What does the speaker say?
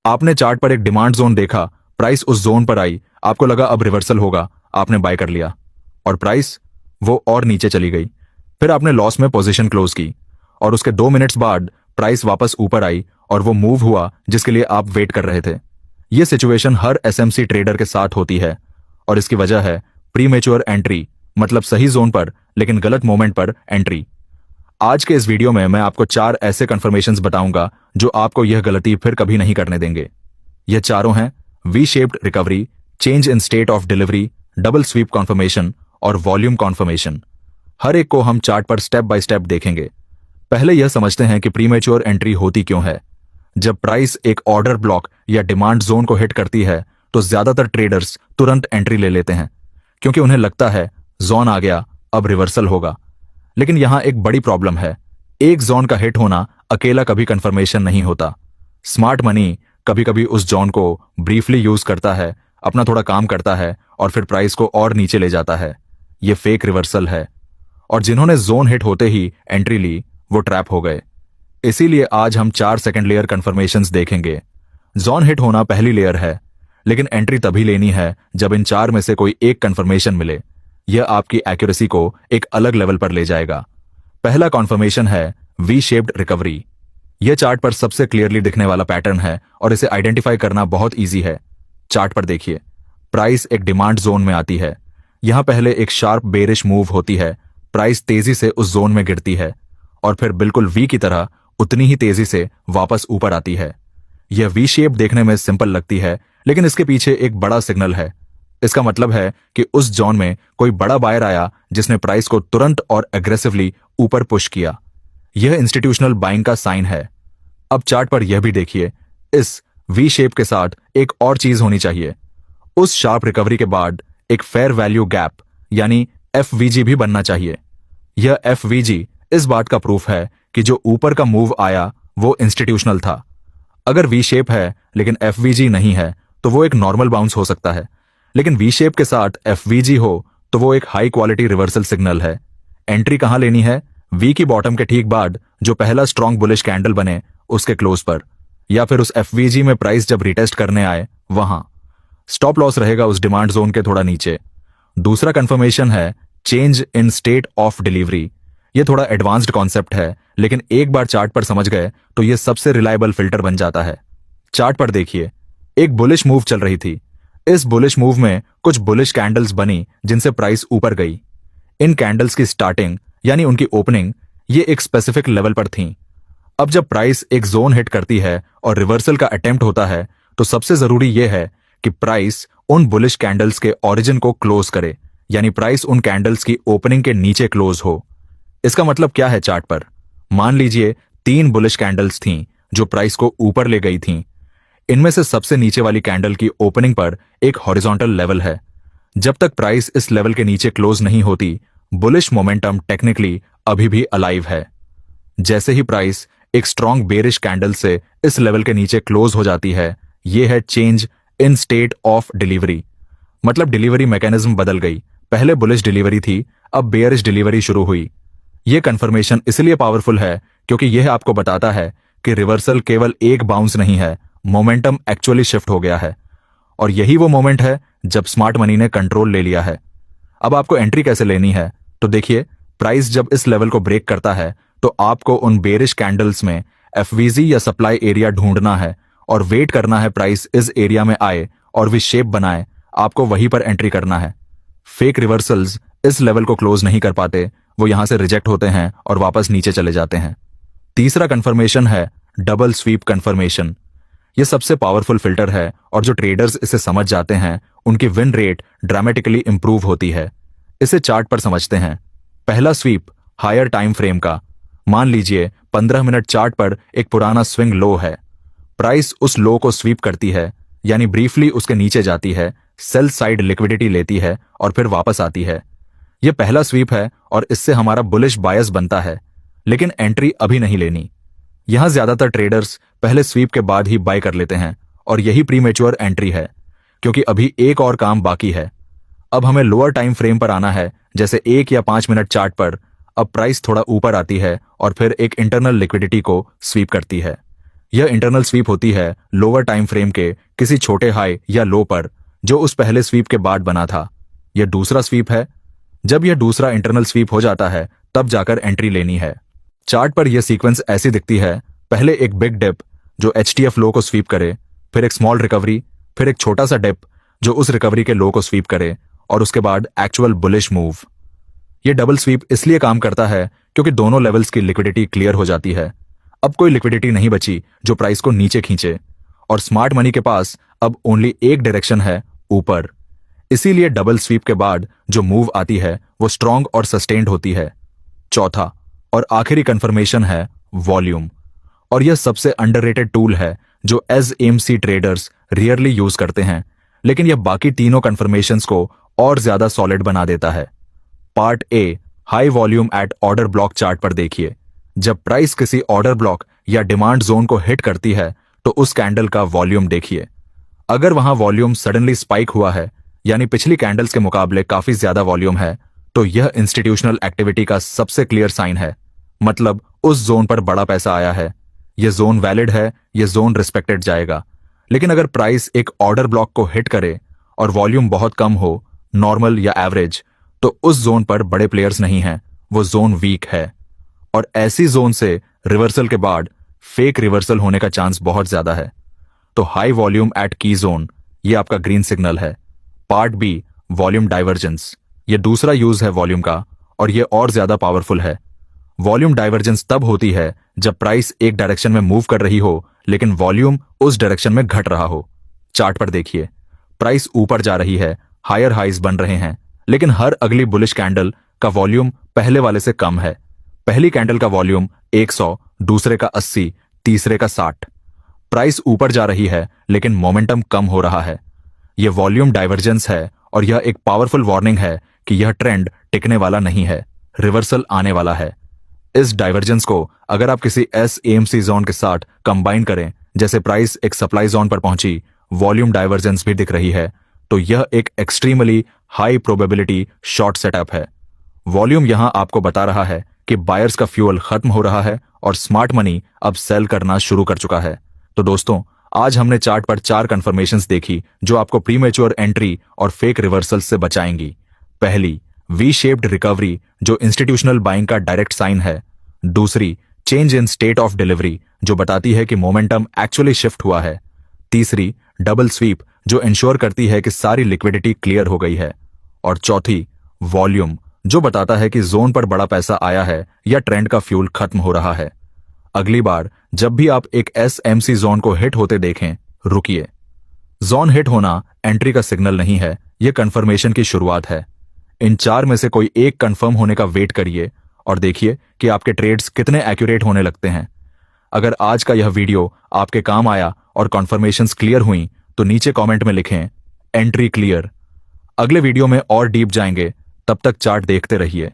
आपने चार्ट पर एक डिमांड जोन देखा, प्राइस उस जोन पर आई, आपको लगा अब रिवर्सल होगा, आपने बाय कर लिया और प्राइस वो और नीचे चली गई। फिर आपने लॉस में पोजीशन क्लोज की और उसके 2 मिनट्स बाद प्राइस वापस ऊपर आई और वो मूव हुआ जिसके लिए आप वेट कर रहे थे। ये सिचुएशन हर एसएमसी ट्रेडर के साथ होती है और इसकी वजह है प्रीमेच्योर एंट्री, मतलब सही जोन पर लेकिन गलत मोमेंट पर एंट्री। आज के इस वीडियो में मैं आपको 4 ऐसे कंफर्मेशंस बताऊंगा जो आपको यह गलती फिर कभी नहीं करने देंगे। यह चारों हैं V shaped recovery, change in state of delivery, double sweep confirmation और वॉल्यूम कॉन्फर्मेशन। हर एक को हम चार्ट पर स्टेप बाय स्टेप देखेंगे। पहले यह समझते हैं कि प्रीमेच्योर एंट्री होती क्यों है। जब प्राइस एक ऑर्डर ब्लॉक या डिमांड जोन को हिट करती है तो ज्यादातर ट्रेडर्स तुरंत एंट्री ले लेते हैं क्योंकि उन्हें लगता है जोन आ गया, अब रिवर्सल होगा। लेकिन यहां एक बड़ी प्रॉब्लम है, एक जोन का हिट होना अकेला कभी कंफर्मेशन नहीं होता। स्मार्ट मनी कभी कभी उस जोन को ब्रीफली यूज करता है, अपना थोड़ा काम करता है और फिर प्राइस को और नीचे ले जाता है। यह फेक रिवर्सल है और जिन्होंने जोन हिट होते ही एंट्री ली वो ट्रैप हो गए। इसीलिए आज हम 4 सेकंड लेयर कंफर्मेशंस देखेंगे। जोन हिट होना पहली लेयर है, लेकिन एंट्री तभी लेनी है जब इन 4 में से कोई एक कंफर्मेशन मिले। यह आपकी एक्यूरेसी को एक अलग लेवल पर ले जाएगा। पहला कॉन्फर्मेशन है वी शेप्ड रिकवरी। यह चार्ट पर सबसे क्लियरली दिखने वाला पैटर्न है और इसे आइडेंटिफाई करना बहुत ईजी है। चार्ट पर देखिए, प्राइस एक डिमांड जोन में आती है। यहां पहले एक शार्प बेरिश मूव होती है, प्राइस तेजी से उस जोन में गिरती है और फिर बिल्कुल वी की तरह उतनी ही तेजी से वापस ऊपर आती है। यह वी शेप देखने में सिंपल लगती है, लेकिन इसके पीछे एक बड़ा सिग्नल है। इसका मतलब है कि उस जोन में कोई बड़ा बायर आया जिसने प्राइस को तुरंत और एग्रेसिवली ऊपर पुश किया। यह इंस्टीट्यूशनल बाइंग का साइन है। अब चार्ट पर यह भी देखिए, इस वी शेप के साथ एक और चीज होनी चाहिए। उस शार्प रिकवरी के बाद एक फेयर वैल्यू गैप यानी एफवीजी भी बनना चाहिए। यह एफवीजी इस बात का प्रूफ है कि जो ऊपर का मूव आया वो इंस्टीट्यूशनल था। अगर वी शेप है लेकिन एफवीजी नहीं है तो वो एक नॉर्मल बाउंस हो सकता है, लेकिन वी शेप के साथ एफवीजी हो तो वो एक हाई क्वालिटी रिवर्सल सिग्नल है। एंट्री कहां लेनी है? वी की बॉटम के ठीक बाद जो पहला स्ट्रॉन्ग बुलिश कैंडल बने उसके क्लोज पर, या फिर उस एफवीजी में प्राइस जब रिटेस्ट करने आए वहां। स्टॉप लॉस रहेगा उस डिमांड जोन के थोड़ा नीचे। दूसरा कंफर्मेशन है change in state of delivery. यह थोड़ा एडवांस्ड कॉन्सेप्ट है, लेकिन एक बार चार्ट पर समझ गए तो यह सबसे रिलायबल फिल्टर बन जाता है। चार्ट पर देखिए, एक बुलिश मूव चल रही थी। इस बुलिश मूव में कुछ बुलिश कैंडल्स बनी जिनसे प्राइस ऊपर गई। इन कैंडल्स की स्टार्टिंग यानी उनकी ओपनिंग ये एक स्पेसिफिक लेवल पर थी। अब जब प्राइस एक जोन हिट करती है और रिवर्सल का अटेम्प्ट होता है तो सबसे जरूरी यह है कि प्राइस उन बुलिश कैंडल्स के ओरिजिन को क्लोज करे, यानी प्राइस उन कैंडल्स की ओपनिंग के नीचे क्लोज हो। इसका मतलब क्या है? चार्ट पर मान लीजिए 3 बुलिश कैंडल्स थीं जो प्राइस को ऊपर ले गई थीं। इनमें से सबसे नीचे वाली कैंडल की ओपनिंग पर एक हॉरिजॉन्टल लेवल है। जब तक प्राइस इस लेवल के नीचे क्लोज नहीं होती, बुलिश मोमेंटम टेक्निकली अभी भी अलाइव है। जैसे ही प्राइस एक स्ट्रॉन्ग बेरिश कैंडल से इस लेवल के नीचे क्लोज हो जाती है, यह है change in state of delivery. मतलब डिलीवरी मैकेनिज्म बदल गई। पहले बुलिश डिलीवरी थी, अब बेयरिश डिलीवरी शुरू हुई। यह कंफर्मेशन इसलिए पावरफुल है क्योंकि यह आपको बताता है कि रिवर्सल केवल एक बाउंस नहीं है, मोमेंटम एक्चुअली शिफ्ट हो गया है। और यही वो मोमेंट है जब स्मार्ट मनी ने कंट्रोल ले लिया है। अब आपको एंट्री कैसे लेनी है? तो देखिए, प्राइस जब इस लेवल को ब्रेक करता है तो आपको उन बेरिश कैंडल्स में एफवीजी या सप्लाई एरिया ढूंढना है और वेट करना है प्राइस इस एरिया में आए और वी शेप बनाए। आपको वहीं पर एंट्री करना है। फेक रिवर्सल्स इस लेवल को क्लोज नहीं कर पाते, वो यहां से रिजेक्ट होते हैं और वापस नीचे चले जाते हैं। तीसरा कंफर्मेशन है डबल स्वीप कंफर्मेशन। यह सबसे पावरफुल फिल्टर है और जो ट्रेडर्स इसे समझ जाते हैं उनकी विन रेट ड्रामेटिकली इंप्रूव होती है। इसे चार्ट पर समझते हैं। पहला स्वीप हायर टाइम फ्रेम का। मान लीजिए 15 मिनट चार्ट पर एक पुराना स्विंग लो है। प्राइस उस लो को स्वीप करती है, यानी ब्रीफली उसके नीचे जाती है, सेल साइड लिक्विडिटी लेती है और फिर वापस आती है। यह पहला स्वीप है और इससे हमारा बुलिश बायस बनता है, लेकिन एंट्री अभी नहीं लेनी। यहां ज्यादातर ट्रेडर्स पहले स्वीप के बाद ही बाय कर लेते हैं और यही प्रीमेच्योर एंट्री है, क्योंकि अभी एक और काम बाकी है। अब हमें लोअर टाइम फ्रेम पर आना है, जैसे 1 या 5 मिनट चार्ट पर। अब प्राइस थोड़ा ऊपर आती है और फिर एक इंटरनल लिक्विडिटी को स्वीप करती है। यह इंटरनल स्वीप होती है लोअर टाइम फ्रेम के किसी छोटे हाई या लो पर जो उस पहले स्वीप के बाद बना था। यह दूसरा स्वीप है। जब यह दूसरा इंटरनल स्वीप हो जाता है तब जाकर एंट्री लेनी है। चार्ट पर यह सीक्वेंस ऐसी दिखती है, पहले एक बिग डिप जो एचटीएफ लो को स्वीप करे, फिर एक स्मॉल रिकवरी, फिर एक छोटा सा डिप जो उस रिकवरी के लो को स्वीप करे, और उसके बाद एक्चुअल बुलिश मूव। यह डबल स्वीप इसलिए काम करता है क्योंकि दोनों लेवल्स की लिक्विडिटी क्लियर हो जाती है। अब कोई लिक्विडिटी नहीं बची जो प्राइस को नीचे खींचे, और स्मार्ट मनी के पास अब ओनली एक डायरेक्शन है, ऊपर। इसीलिए डबल स्वीप के बाद जो मूव आती है वो स्ट्रांग और सस्टेन्ड होती है। चौथा और आखिरी कंफर्मेशन है वॉल्यूम, और यह सबसे अंडररेटेड टूल है जो as AMC traders rarely use करते हैं, लेकिन यह बाकी तीनों कंफर्मेशंस को और ज्यादा सॉलिड बना देता है। Part A, high volume at order block chart पर देखिए। जब प्राइस किसी ऑर्डर ब्लॉक या डिमांड जोन को हिट करती है तो उस कैंडल का वॉल्यूम देखिए। अगर वहां वॉल्यूम सडनली स्पाइक हुआ है, यानी पिछली कैंडल्स के मुकाबले काफी ज्यादा वॉल्यूम है, तो यह इंस्टीट्यूशनल एक्टिविटी का सबसे क्लियर साइन है। मतलब उस जोन पर बड़ा पैसा आया है, यह जोन वैलिड है, यह जोन रिस्पेक्टेड जाएगा। लेकिन अगर प्राइस एक ऑर्डर ब्लॉक को हिट करे और वॉल्यूम बहुत कम हो, नॉर्मल या एवरेज, तो उस जोन पर बड़े प्लेयर्स नहीं हैं, वो जोन वीक है। और ऐसी जोन से रिवर्सल के बाद फेक रिवर्सल होने का चांस बहुत ज्यादा है। तो हाई वॉल्यूम एट की जोन, ये आपका ग्रीन सिग्नल है। पार्ट बी, वॉल्यूम डाइवर्जेंस, ये दूसरा यूज है वॉल्यूम का, और ये और ज्यादा पावरफुल है। वॉल्यूम डाइवर्जेंस तब होती है जब प्राइस एक डायरेक्शन में मूव कर रही हो लेकिन वॉल्यूम उस डायरेक्शन में घट रहा हो। चार्ट पर देखिए, प्राइस ऊपर जा रही है, हायर हाइज बन रहे हैं, लेकिन हर अगली बुलिश कैंडल का वॉल्यूम पहले वाले से कम है। पहली कैंडल का वॉल्यूम 100, दूसरे का 80, तीसरे का 60। प्राइस ऊपर जा रही है लेकिन मोमेंटम कम हो रहा है। यह वॉल्यूम डाइवर्जेंस है, और यह एक पावरफुल वार्निंग है कि यह ट्रेंड टिकने वाला नहीं है, रिवर्सल आने वाला है। इस डाइवर्जेंस को अगर आप किसी एसएएमसी जोन के साथ कंबाइन करें, जैसे प्राइस एक सप्लाई जोन पर पहुंची, वॉल्यूम डाइवर्जेंस भी दिख रही है, तो यह एक extremely high probability short setup है। वॉल्यूम यहां आपको बता रहा है कि बायर्स का फ्यूल खत्म हो रहा है और स्मार्ट मनी अब सेल करना शुरू कर चुका है। तो दोस्तों, आज हमने चार्ट पर 4 कंफर्मेशंस देखी जो आपको प्रीमेच्योर एंट्री और फेक रिवर्सल्स से बचाएंगी। पहली, वी शेप्ड रिकवरी जो इंस्टीट्यूशनल बाइंग का डायरेक्ट साइन है। दूसरी, change in state of delivery जो बताती है कि मोमेंटम एक्चुअली शिफ्ट हुआ है। तीसरी, डबल स्वीप जो इंश्योर करती है कि सारी लिक्विडिटी क्लियर हो गई है। और चौथी, वॉल्यूम जो बताता है कि जोन पर बड़ा पैसा आया है या ट्रेंड का फ्यूल खत्म हो रहा है। अगली बार जब भी आप एक एसएमसी जोन को हिट होते देखें, रुकिए। जोन हिट होना एंट्री का सिग्नल नहीं है, यह कंफर्मेशन की शुरुआत है। इन 4 में से कोई एक कंफर्म होने का वेट करिए और देखिए कि आपके ट्रेड्स कितने एक्यूरेट होने लगते हैं। अगर आज का यह वीडियो आपके काम आया और कॉन्फर्मेशंस क्लियर हुई तो नीचे कमेंट में लिखें एंट्री क्लियर। अगले वीडियो में और डीप जाएंगे, तब तक चार्ट देखते रहिए।